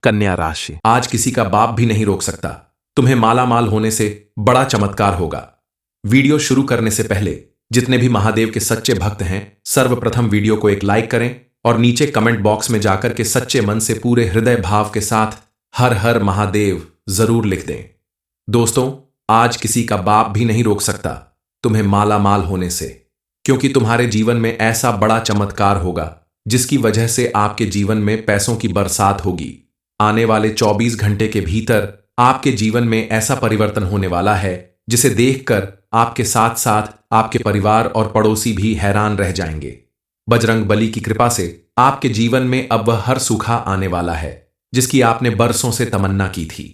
कन्या राशि। आज किसी का बाप भी नहीं रोक सकता। तुम्हें माला माल होने से बड़ा चमत्कार होगा। वीडियो शुरू करने से पहले जितने भी महादेव के सच्चे भक्त हैं, सर्वप्रथम वीडियो को एक लाइक करें और नीचे कमेंट बॉक्स में जाकर के सच्चे मन से पूरे हृदय भाव के साथ हर हर महादेव जरूर लिख दें। दोस्तों, आज किसी का बाप भी नहीं रोक सकता तुम्हें माला माल होने से, क्योंकि तुम्हारे जीवन में ऐसा बड़ा चमत्कार होगा जिसकी वजह से आपके जीवन में पैसों की बरसात होगी। आने वाले 24 घंटे के भीतर आपके जीवन में ऐसा परिवर्तन होने वाला है जिसे देखकर आपके साथ साथ आपके परिवार और पड़ोसी भी हैरान रह जाएंगे। बजरंग बली की कृपा से आपके जीवन में अब वह हर सूखा आने वाला है जिसकी आपने बरसों से तमन्ना की थी।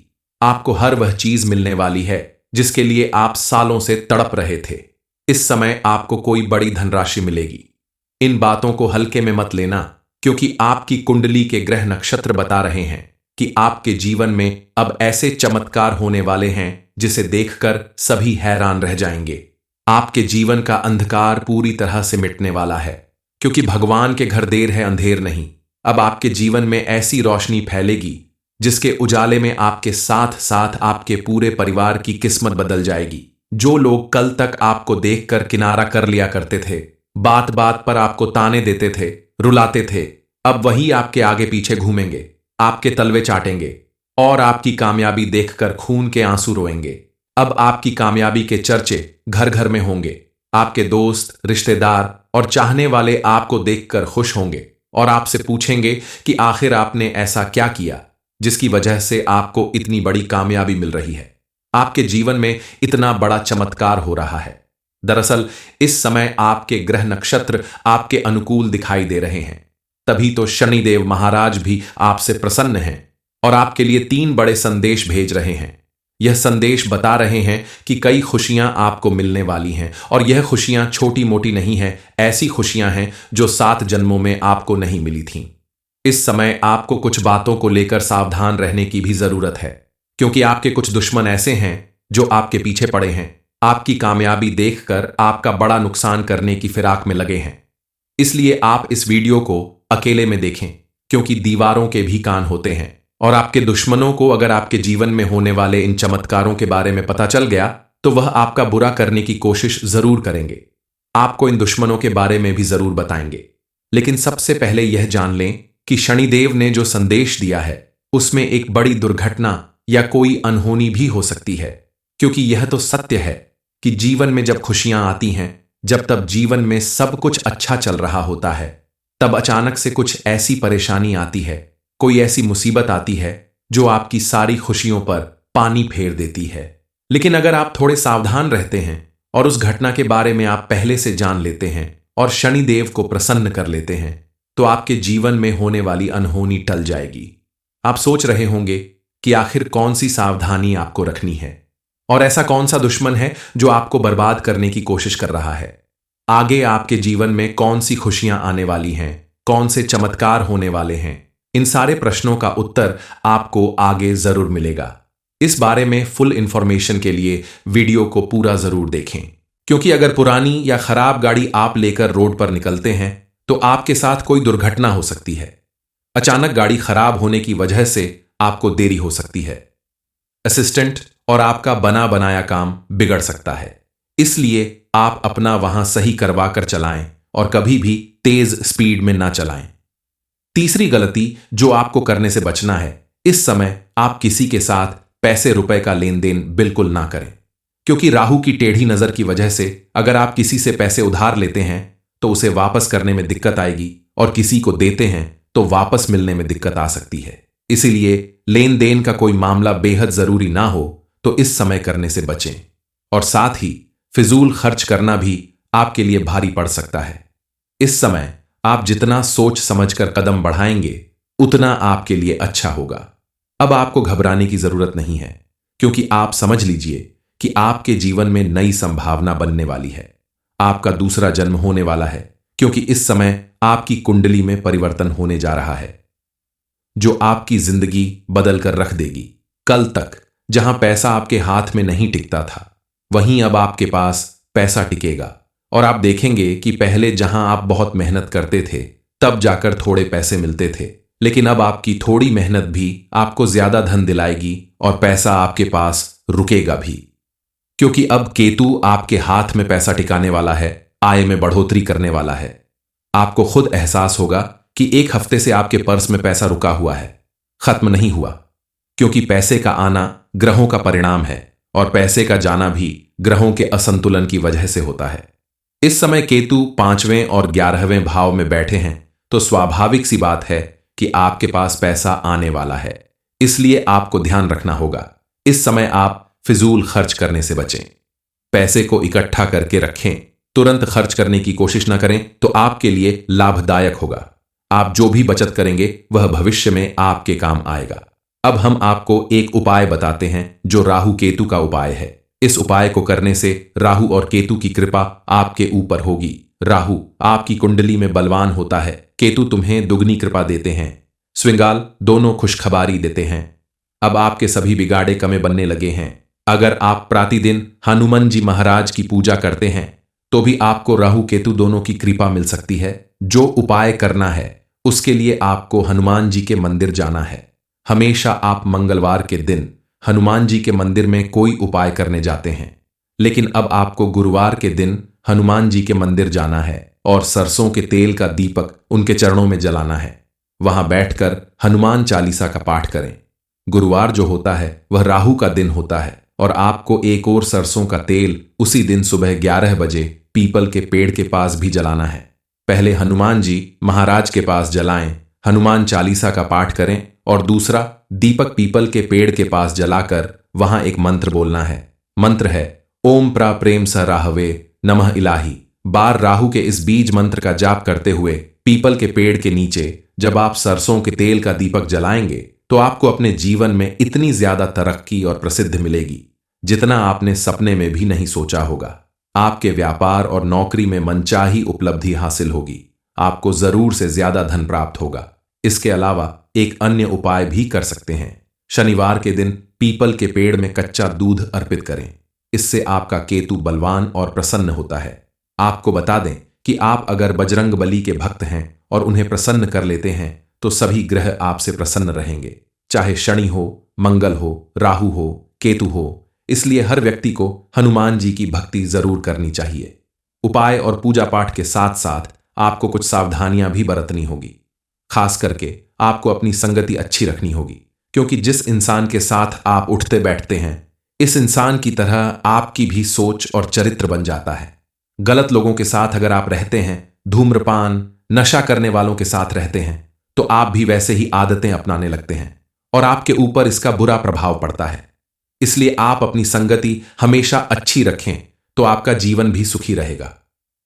आपको हर वह चीज मिलने वाली है जिसके लिए आप सालों से तड़प रहे थे। इस समय आपको कोई बड़ी धनराशि मिलेगी। इन बातों को हल्के में मत लेना, क्योंकि आपकी कुंडली के ग्रह नक्षत्र बता रहे हैं कि आपके जीवन में अब ऐसे चमत्कार होने वाले हैं जिसे देखकर सभी हैरान रह जाएंगे। आपके जीवन का अंधकार पूरी तरह से मिटने वाला है, क्योंकि भगवान के घर देर है अंधेर नहीं। अब आपके जीवन में ऐसी रोशनी फैलेगी जिसके उजाले में आपके साथ साथ आपके पूरे परिवार की किस्मत बदल जाएगी। जो लोग कल तक आपको देखकर किनारा कर लिया करते थे, बात बात पर आपको ताने देते थे, रुलाते थे, अब वही आपके आगे पीछे घूमेंगे, आपके तलवे चाटेंगे और आपकी कामयाबी देखकर खून के आंसू रोएंगे। अब आपकी कामयाबी के चर्चे घर घर में होंगे। आपके दोस्त, रिश्तेदार और चाहने वाले आपको देखकर खुश होंगे और आपसे पूछेंगे कि आखिर आपने ऐसा क्या किया जिसकी वजह से आपको इतनी बड़ी कामयाबी मिल रही है। आपके जीवन में इतना बड़ा चमत्कार हो रहा है। दरअसल इस समय आपके ग्रह नक्षत्र आपके अनुकूल दिखाई दे रहे हैं। तभी तो शनिदेव महाराज भी आपसे प्रसन्न हैं और आपके लिए 3 बड़े संदेश भेज रहे हैं। यह संदेश बता रहे हैं कि कई खुशियां आपको मिलने वाली हैं और यह खुशियां छोटी मोटी नहीं हैं, ऐसी खुशियां हैं जो 7 जन्मों में आपको नहीं मिली थीं। इस समय आपको कुछ बातों को लेकर सावधान रहने की भी जरूरत है, क्योंकि आपके कुछ दुश्मन ऐसे हैं जो आपके पीछे पड़े हैं। आपकी कामयाबी देखकर आपका बड़ा नुकसान करने की फिराक में लगे हैं। इसलिए आप इस वीडियो को अकेले में देखें, क्योंकि दीवारों के भी कान होते हैं और आपके दुश्मनों को अगर आपके जीवन में होने वाले इन चमत्कारों के बारे में पता चल गया तो वह आपका बुरा करने की कोशिश जरूर करेंगे। आपको इन दुश्मनों के बारे में भी जरूर बताएंगे। लेकिन सबसे पहले यह जान लें कि शनिदेव ने जो संदेश दिया है उसमें एक बड़ी दुर्घटना या कोई अनहोनी भी हो सकती है, क्योंकि यह तो सत्य है कि जीवन में जब खुशियां आती हैं, जब तब जीवन में सब कुछ अच्छा चल रहा होता है, तब अचानक से कुछ ऐसी परेशानी आती है, कोई ऐसी मुसीबत आती है जो आपकी सारी खुशियों पर पानी फेर देती है। लेकिन अगर आप थोड़े सावधान रहते हैं और उस घटना के बारे में आप पहले से जान लेते हैं और शनिदेव को प्रसन्न कर लेते हैं, तो आपके जीवन में होने वाली अनहोनी टल जाएगी। आप सोच रहे होंगे कि आखिर कौन सी सावधानी आपको रखनी है और ऐसा कौन सा दुश्मन है जो आपको बर्बाद करने की कोशिश कर रहा है। आगे आपके जीवन में कौन सी खुशियां आने वाली हैं, कौन से चमत्कार होने वाले हैं, इन सारे प्रश्नों का उत्तर आपको आगे जरूर मिलेगा। इस बारे में फुल इंफॉर्मेशन के लिए वीडियो को पूरा जरूर देखें, क्योंकि अगर पुरानी या खराब गाड़ी आप लेकर रोड पर निकलते हैं तो आपके साथ कोई दुर्घटना हो सकती है। अचानक गाड़ी खराब होने की वजह से आपको देरी हो सकती है। असिस्टेंट और आपका बना बनाया काम बिगड़ सकता है। इसलिए आप अपना वहां सही करवा कर चलाएं और कभी भी तेज स्पीड में ना चलाएं। तीसरी गलती जो आपको करने से बचना है, इस समय आप किसी के साथ पैसे रुपए का लेन देन बिल्कुल ना करें, क्योंकि राहु की टेढ़ी नजर की वजह से अगर आप किसी से पैसे उधार लेते हैं तो उसे वापस करने में दिक्कत आएगी और किसी को देते हैं तो वापस मिलने में दिक्कत आ सकती है। इसीलिए लेन देन का कोई मामला बेहद जरूरी ना हो तो इस समय करने से बचें, और साथ ही फिजूल खर्च करना भी आपके लिए भारी पड़ सकता है। इस समय आप जितना सोच समझकर कदम बढ़ाएंगे उतना आपके लिए अच्छा होगा। अब आपको घबराने की जरूरत नहीं है, क्योंकि आप समझ लीजिए कि आपके जीवन में नई संभावना बनने वाली है। आपका दूसरा जन्म होने वाला है, क्योंकि इस समय आपकी कुंडली में परिवर्तन होने जा रहा है जो आपकी जिंदगी बदल कर रख देगी। कल तक जहां पैसा आपके हाथ में नहीं टिकता था, वहीं अब आपके पास पैसा टिकेगा और आप देखेंगे कि पहले जहां आप बहुत मेहनत करते थे तब जाकर थोड़े पैसे मिलते थे, लेकिन अब आपकी थोड़ी मेहनत भी आपको ज्यादा धन दिलाएगी और पैसा आपके पास रुकेगा भी, क्योंकि अब केतु आपके हाथ में पैसा टिकाने वाला है, आय में बढ़ोतरी करने वाला है। आपको खुद एहसास होगा कि एक हफ्ते से आपके पर्स में पैसा रुका हुआ है, खत्म नहीं हुआ, क्योंकि पैसे का आना ग्रहों का परिणाम है और पैसे का जाना भी ग्रहों के असंतुलन की वजह से होता है। इस समय केतु 5वें और 11वें भाव में बैठे हैं, तो स्वाभाविक सी बात है कि आपके पास पैसा आने वाला है। इसलिए आपको ध्यान रखना होगा, इस समय आप फिजूल खर्च करने से बचें। पैसे को इकट्ठा करके रखें, तुरंत खर्च करने की कोशिश न करें, तो आपके लिए लाभदायक होगा। आप जो भी बचत करेंगे वह भविष्य में आपके काम आएगा। अब हम आपको एक उपाय बताते हैं जो राहु केतु का उपाय है। इस उपाय को करने से राहु और केतु की कृपा आपके ऊपर होगी। राहु आपकी कुंडली में बलवान होता है, केतु तुम्हें दुगनी कृपा देते हैं, श्रृंगाल दोनों खुशखबारी देते हैं। अब आपके सभी बिगाड़े कमे बनने लगे हैं। अगर आप प्रतिदिन हनुमान जी महाराज की पूजा करते हैं तो भी आपको राहु केतु दोनों की कृपा मिल सकती है। जो उपाय करना है उसके लिए आपको हनुमान जी के मंदिर जाना है। हमेशा आप मंगलवार के दिन हनुमान जी के मंदिर में कोई उपाय करने जाते हैं, लेकिन अब आपको गुरुवार के दिन हनुमान जी के मंदिर जाना है और सरसों के तेल का दीपक उनके चरणों में जलाना है। वहां बैठकर हनुमान चालीसा का पाठ करें। गुरुवार जो होता है वह राहु का दिन होता है और आपको एक और सरसों का तेल उसी दिन सुबह 11 बजे पीपल के पेड़ के पास भी जलाना है। पहले हनुमान जी महाराज के पास जलाएं, हनुमान चालीसा का पाठ करें और दूसरा दीपक पीपल के पेड़ के पास जलाकर वहां एक मंत्र बोलना है। मंत्र है ओम प्रा प्रेम स राहवे नमः इलाही। बार राहु के इस बीज मंत्र का जाप करते हुए पीपल के पेड़ के नीचे जब आप सरसों के तेल का दीपक जलाएंगे तो आपको अपने जीवन में इतनी ज्यादा तरक्की और प्रसिद्धि मिलेगी जितना आपने सपने में भी नहीं सोचा होगा। आपके व्यापार और नौकरी में मनचाही उपलब्धि हासिल होगी। आपको जरूर से ज्यादा धन प्राप्त होगा। इसके अलावा एक अन्य उपाय भी कर सकते हैं। शनिवार के दिन पीपल के पेड़ में कच्चा दूध अर्पित करें। इससे आपका केतु बलवान और प्रसन्न होता है। आपको बता दें कि आप अगर बजरंग बली के भक्त हैं और उन्हें प्रसन्न कर लेते हैं तो सभी ग्रह आपसे प्रसन्न रहेंगे, चाहे शनि हो, मंगल हो, राहु हो, केतु हो। इसलिए हर व्यक्ति को हनुमान जी की भक्ति जरूर करनी चाहिए। उपाय और पूजा पाठ के साथ साथ आपको कुछ सावधानियां भी बरतनी होगी। खास करके आपको अपनी संगति अच्छी रखनी होगी, क्योंकि जिस इंसान के साथ आप उठते बैठते हैं इस इंसान की तरह आपकी भी सोच और चरित्र बन जाता है। गलत लोगों के साथ अगर आप रहते हैं, धूम्रपान नशा करने वालों के साथ रहते हैं, तो आप भी वैसे ही आदतें अपनाने लगते हैं और आपके ऊपर इसका बुरा प्रभाव पड़ता है। इसलिए आप अपनी संगति हमेशा अच्छी रखें तो आपका जीवन भी सुखी रहेगा।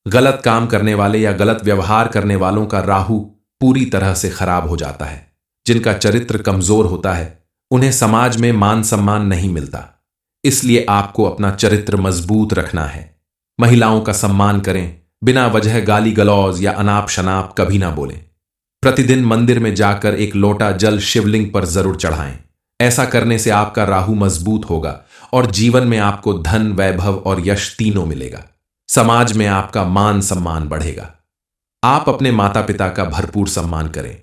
गलत काम करने वाले या गलत व्यवहार करने वालों का राहु पूरी तरह से खराब हो जाता है। जिनका चरित्र कमजोर होता है उन्हें समाज में मान सम्मान नहीं मिलता। इसलिए आपको अपना चरित्र मजबूत रखना है। महिलाओं का सम्मान करें, बिना वजह गाली गलौज या अनाप शनाप कभी ना बोलें। प्रतिदिन मंदिर में जाकर एक लोटा जल शिवलिंग पर जरूर चढ़ाएं। ऐसा करने से आपका राहु मजबूत होगा और जीवन में आपको धन, वैभव और यश तीनों मिलेगा। समाज में आपका मान सम्मान बढ़ेगा। आप अपने माता पिता का भरपूर सम्मान करें,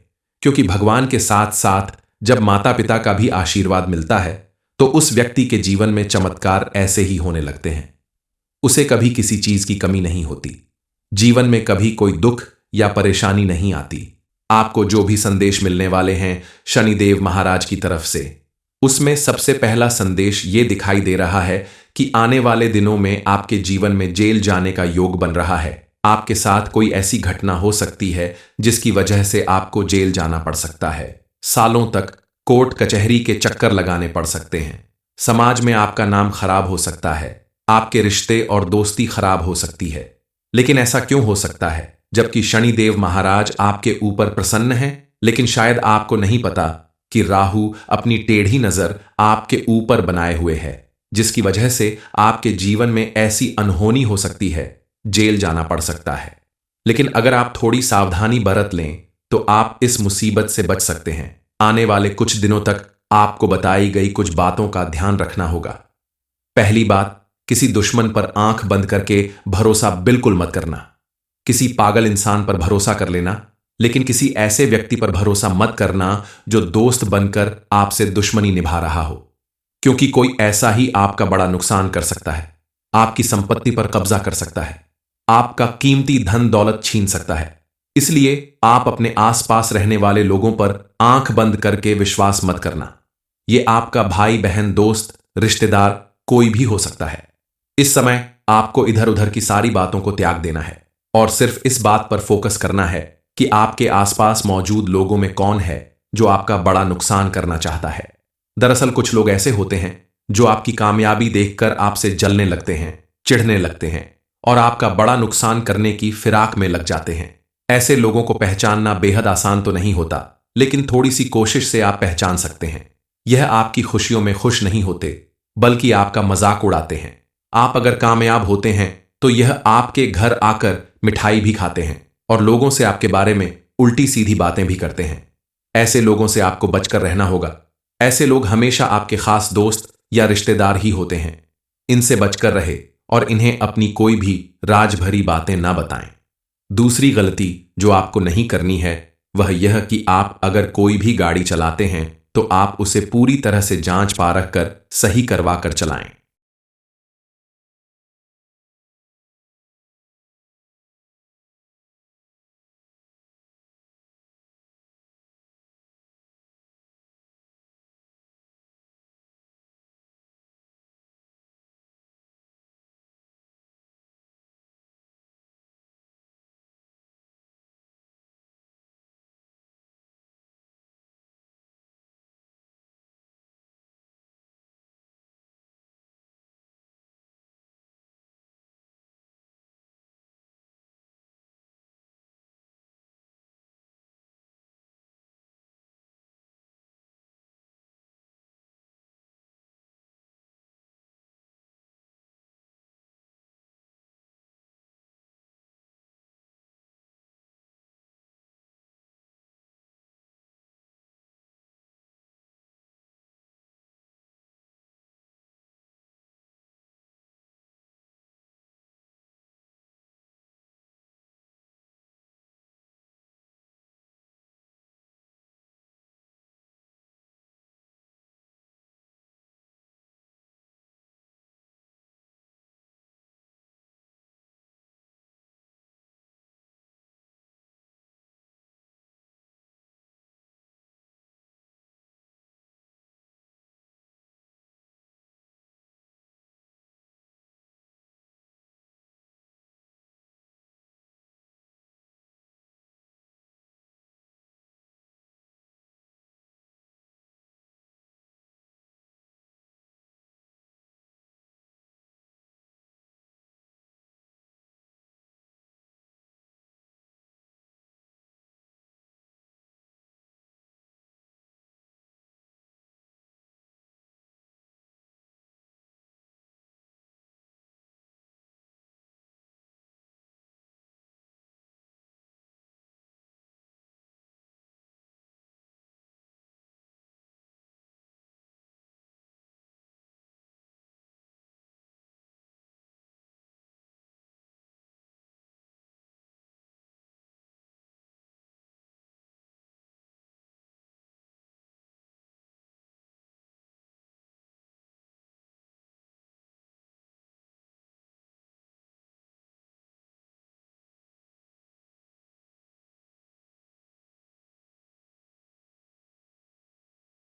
क्योंकि भगवान के साथ साथ जब माता पिता का भी आशीर्वाद मिलता है तो उस व्यक्ति के जीवन में चमत्कार ऐसे ही होने लगते हैं। उसे कभी किसी चीज की कमी नहीं होती। जीवन में कभी कोई दुख या परेशानी नहीं आती। आपको जो भी संदेश मिलने वाले हैं शनिदेव महाराज की तरफ से, उसमें सबसे पहला संदेश ये दिखाई दे रहा है कि आने वाले दिनों में आपके जीवन में जेल जाने का योग बन रहा है। आपके साथ कोई ऐसी घटना हो सकती है जिसकी वजह से आपको जेल जाना पड़ सकता है। सालों तक कोर्ट कचहरी के चक्कर लगाने पड़ सकते हैं। समाज में आपका नाम खराब हो सकता है। आपके रिश्ते और दोस्ती खराब हो सकती है। लेकिन ऐसा क्यों हो सकता है जबकि शनिदेव महाराज आपके ऊपर प्रसन्न हैं? लेकिन शायद आपको नहीं पता कि राहु अपनी टेढ़ी नजर आपके ऊपर बनाए हुए है, जिसकी वजह से आपके जीवन में ऐसी अनहोनी हो सकती है, जेल जाना पड़ सकता है। लेकिन अगर आप थोड़ी सावधानी बरत लें तो आप इस मुसीबत से बच सकते हैं। आने वाले कुछ दिनों तक आपको बताई गई कुछ बातों का ध्यान रखना होगा। पहली बात, किसी दुश्मन पर आंख बंद करके भरोसा बिल्कुल मत करना। किसी पागल इंसान पर भरोसा कर लेना लेकिन किसी ऐसे व्यक्ति पर भरोसा मत करना जो दोस्त बनकर आपसे दुश्मनी निभा रहा हो, क्योंकि कोई ऐसा ही आपका बड़ा नुकसान कर सकता है, आपकी संपत्ति पर कब्जा कर सकता है, आपका कीमती धन दौलत छीन सकता है। इसलिए आप अपने आसपास रहने वाले लोगों पर आंख बंद करके विश्वास मत करना। ये आपका भाई बहन दोस्त रिश्तेदार कोई भी हो सकता है। इस समय आपको इधर उधर की सारी बातों को त्याग देना है और सिर्फ इस बात पर फोकस करना है कि आपके आसपास मौजूद लोगों में कौन है जो आपका बड़ा नुकसान करना चाहता है। दरअसल कुछ लोग ऐसे होते हैं जो आपकी कामयाबी देखकर आपसे जलने लगते हैं, चिढ़ने लगते हैं और आपका बड़ा नुकसान करने की फिराक में लग जाते हैं। ऐसे लोगों को पहचानना बेहद आसान तो नहीं होता, लेकिन थोड़ी सी कोशिश से आप पहचान सकते हैं। यह आपकी खुशियों में खुश नहीं होते, बल्कि आपका मजाक उड़ाते हैं। आप अगर कामयाब होते हैं तो यह आपके घर आकर मिठाई भी खाते हैं और लोगों से आपके बारे में उल्टी सीधी बातें भी करते हैं। ऐसे लोगों से आपको बचकर रहना होगा। ऐसे लोग हमेशा आपके खास दोस्त या रिश्तेदार ही होते हैं। इनसे बचकर रहे और इन्हें अपनी कोई भी राज भरी बातें ना बताएं। दूसरी गलती जो आपको नहीं करनी है वह यह कि आप अगर कोई भी गाड़ी चलाते हैं तो आप उसे पूरी तरह से जांच परख कर सही करवा कर चलाएं।